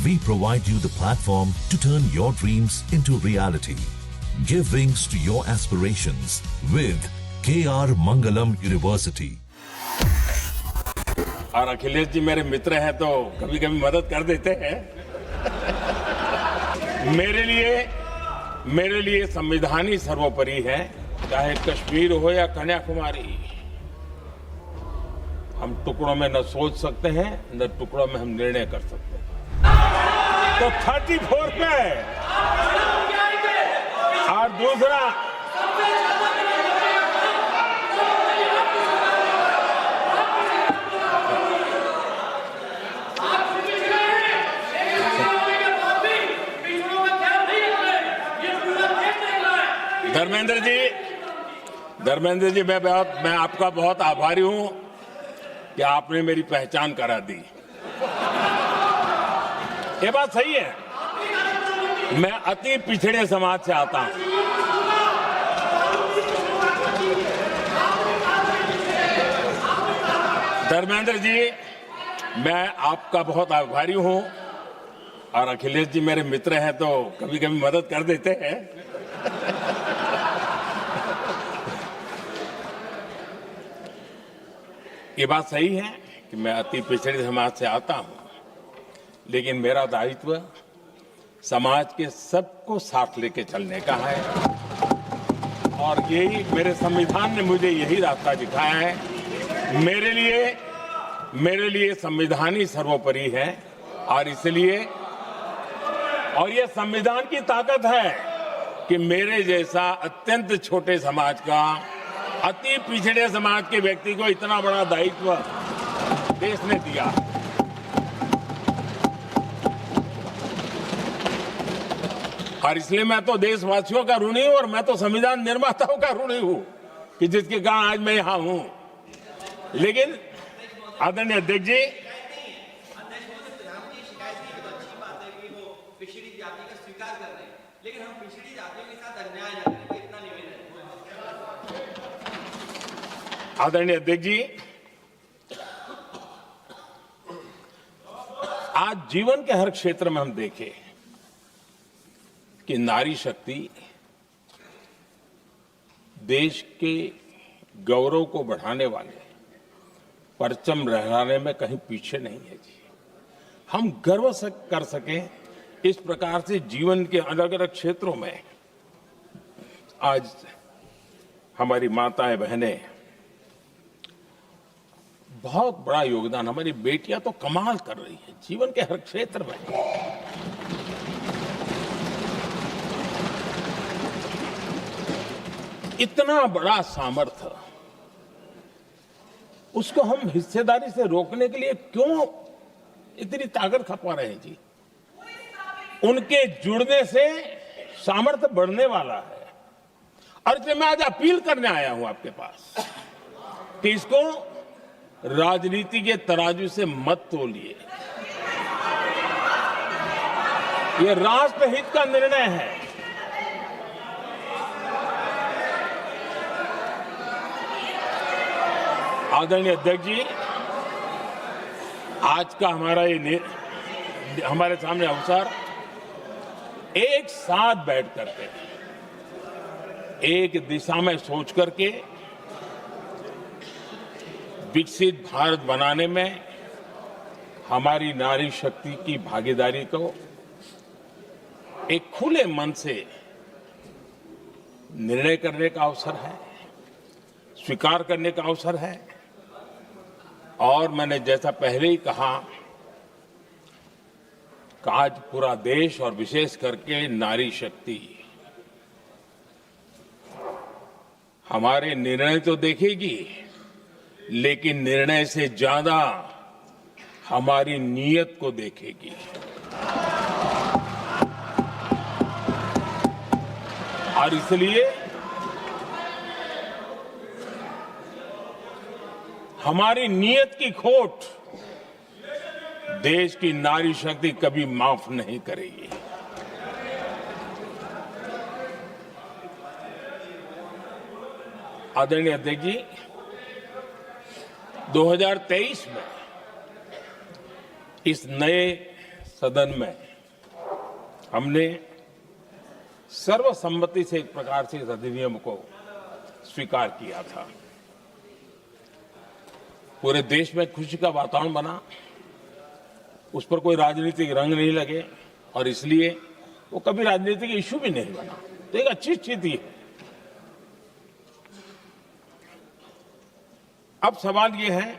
we provide you the platform to turn your dreams into reality. Give wings to your aspirations with KR Mangalam University. और अखिलेश जी मेरे मित्र हैं तो कभी कभी मदद कर देते हैं। मेरे लिए संविधान ही सर्वोपरि है, चाहे कश्मीर हो या कन्याकुमारी। हम टुकड़ों में न सोच सकते हैं, न टुकड़ों में हम निर्णय कर सकते हैं। तो 34 पे और दूसरा धर्मेंद्र जी मैं आपका बहुत आभारी हूं कि आपने मेरी पहचान करा दी। ये बात सही है, मैं अति पिछड़े समाज से आता हूं। धर्मेंद्र जी मैं आपका बहुत आभारी हूं और अखिलेश जी मेरे मित्र हैं तो कभी कभी मदद कर देते हैं। ये बात सही है कि मैं अति पिछड़े समाज से आता हूं, लेकिन मेरा दायित्व समाज के सबको साथ लेके चलने का है और यही मेरे संविधान ने मुझे यही रास्ता दिखाया है। मेरे लिए संविधान ही सर्वोपरि है और इसलिए और ये संविधान की ताकत है कि मेरे जैसा अत्यंत छोटे समाज का, अति पिछड़े समाज के व्यक्ति को इतना बड़ा दायित्व देश ने दिया। और इसलिए मैं तो देशवासियों का ऋणी हूं और मैं तो संविधान निर्माताओं का ऋणी हूं कि जिसके कारण आज मैं यहां हूं। लेकिन आदरणीय अध्यक्ष जी, आदरणीय अध्यक्ष जी, आज जीवन के हर क्षेत्र में हम देखें कि नारी शक्ति देश के गौरव को बढ़ाने वाले, परचम लहराने में कहीं पीछे नहीं है जी। हम गर्व कर सकें इस प्रकार से जीवन के अलग अलग क्षेत्रों में आज हमारी माताएं बहनें बहुत बड़ा योगदान, हमारी बेटियां तो कमाल कर रही हैं जीवन के हर क्षेत्र में। इतना बड़ा सामर्थ्य, उसको हम हिस्सेदारी से रोकने के लिए क्यों इतनी ताकत खपा रहे हैं जी? उनके जुड़ने से सामर्थ्य बढ़ने वाला है और इसलिए मैं आज अपील करने आया हूं आपके पास कि इसको राजनीति के तराजू से मत तोलिए। ये राष्ट्रहित का निर्णय है। आदरणीय अध्यक्ष जी, आज का हमारे सामने अवसर एक साथ बैठ करके एक दिशा में सोच करके विकसित भारत बनाने में हमारी नारी शक्ति की भागीदारी को एक खुले मन से निर्णय करने का अवसर है, स्वीकार करने का अवसर है। और मैंने जैसा पहले ही कहा कि आज पूरा देश और विशेष करके नारी शक्ति हमारे निर्णय तो देखेगी, लेकिन निर्णय से ज्यादा हमारी नीयत को देखेगी। और इसलिए हमारी नीयत की खोट देश की नारी शक्ति कभी माफ नहीं करेगी। आदरणीय अध्यक्ष जी, 2023 में इस नए सदन में हमने सर्वसम्मति से एक प्रकार से इस अधिनियम को स्वीकार किया था। पूरे देश में खुशी का वातावरण बना, उस पर कोई राजनीतिक रंग नहीं लगे और इसलिए वो कभी राजनीतिक इश्यू भी नहीं बना। तो एक अच्छी स्थिति है। अब सवाल ये है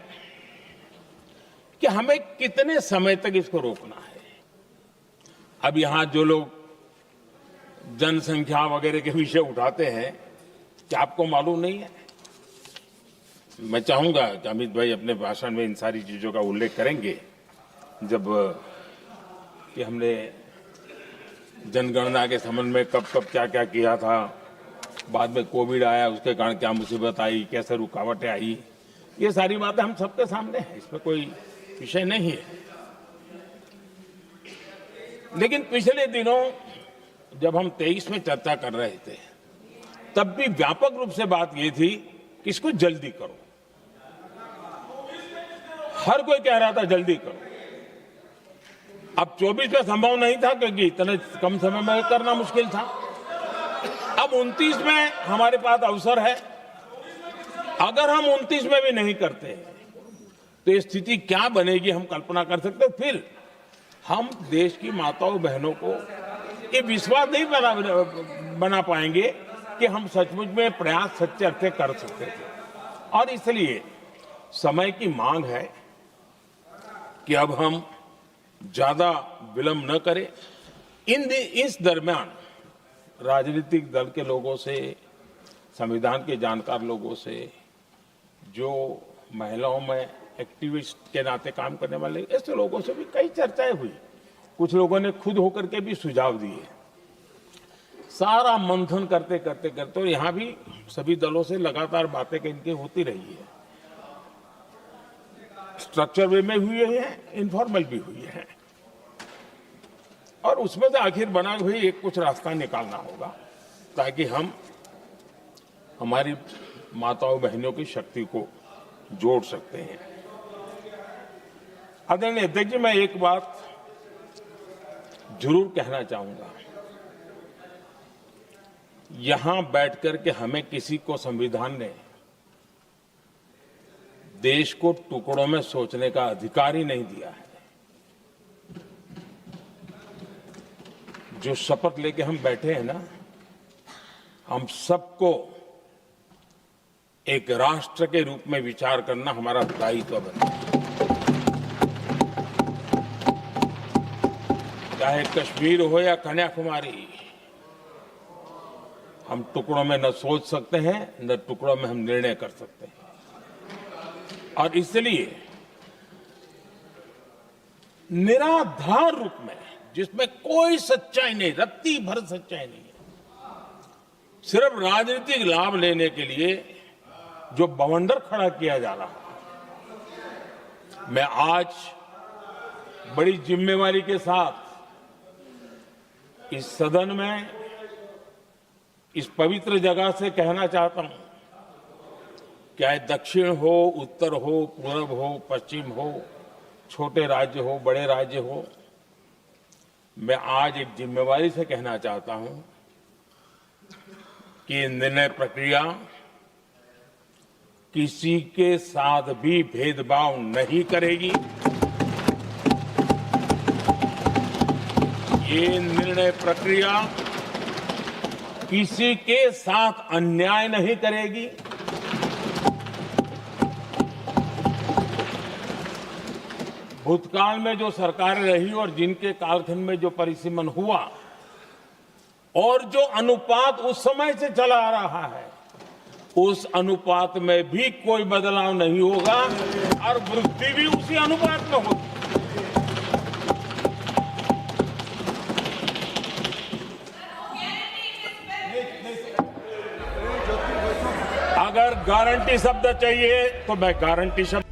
कि हमें कितने समय तक इसको रोकना है। अब यहां जो लोग जनसंख्या वगैरह के विषय उठाते हैं, क्या आपको मालूम नहीं है? मैं चाहूंगा कि अमित भाई अपने भाषण में इन सारी चीजों का उल्लेख करेंगे, जब कि हमने जनगणना के संबंध में कब कब क्या क्या किया था, बाद में कोविड आया, उसके कारण क्या मुसीबत आई, कैसे रुकावटें आई, ये सारी बातें हम सबके सामने हैं, इसमें कोई विषय नहीं है। लेकिन पिछले दिनों जब हम 23 में चर्चा कर रहे थे, तब भी व्यापक रूप से बात ये थी कि इसको जल्दी करो। हर कोई कह रहा था जल्दी करो। अब 24 में संभव नहीं था क्योंकि इतने कम समय में करना मुश्किल था। अब 29 में हमारे पास अवसर है। अगर हम 29 में भी नहीं करते तो ये स्थिति क्या बनेगी हम कल्पना कर सकते। फिर हम देश की माताओं बहनों को ये विश्वास नहीं बना पाएंगे कि हम सचमुच में प्रयास सच्चे अर्थ कर सकते थे। और इसलिए समय की मांग है कि अब हम ज्यादा विलंब न करें। इस दरमियान राजनीतिक दल के लोगों से, संविधान के जानकार लोगों से, जो महिलाओं में एक्टिविस्ट के नाते काम करने वाले, ऐसे लोगों से भी कई चर्चाएं हुई। कुछ लोगों ने खुद होकर के भी सुझाव दिए। सारा मंथन करते करते करते, और यहां भी सभी दलों से लगातार बातें इनकी होती रही है। स्ट्रक्चर वे में हुई है, इनफॉर्मल भी हुई है, और उसमें से आखिर बना हुई एक कुछ रास्ता निकालना होगा ताकि हम हमारी माताओं बहनों की शक्ति को जोड़ सकते हैं। आदरणीय अध्यक्ष जी, मैं एक बात जरूर कहना चाहूंगा। यहां बैठकर के हमें किसी को संविधान ने देश को टुकड़ों में सोचने का अधिकार ही नहीं दिया है। जो शपथ लेके हम बैठे हैं ना, हम सबको एक राष्ट्र के रूप में विचार करना हमारा दायित्व बनता है। चाहे कश्मीर हो या कन्याकुमारी, हम टुकड़ों में न सोच सकते हैं, न टुकड़ों में हम निर्णय कर सकते हैं। और इसलिए निराधार रूप में, जिसमें कोई सच्चाई नहीं, रत्ती भर सच्चाई नहीं है, सिर्फ राजनीतिक लाभ लेने के लिए जो बवंडर खड़ा किया जा रहा है, मैं आज बड़ी जिम्मेवारी के साथ इस सदन में, इस पवित्र जगह से कहना चाहता हूं, चाहे दक्षिण हो, उत्तर हो, पूर्व हो, पश्चिम हो, छोटे राज्य हो, बड़े राज्य हो, मैं आज एक जिम्मेवारी से कहना चाहता हूं कि निर्णय प्रक्रिया किसी के साथ भी भेदभाव नहीं करेगी। ये निर्णय प्रक्रिया किसी के साथ अन्याय नहीं करेगी। भूतकाल में जो सरकारें रही और जिनके कालखंड में जो परिसीमन हुआ और जो अनुपात उस समय से चला आ रहा है, उस अनुपात में भी कोई बदलाव नहीं होगा और वृद्धि भी उसी अनुपात में होगी। अगर गारंटी शब्द चाहिए तो मैं गारंटी शब्द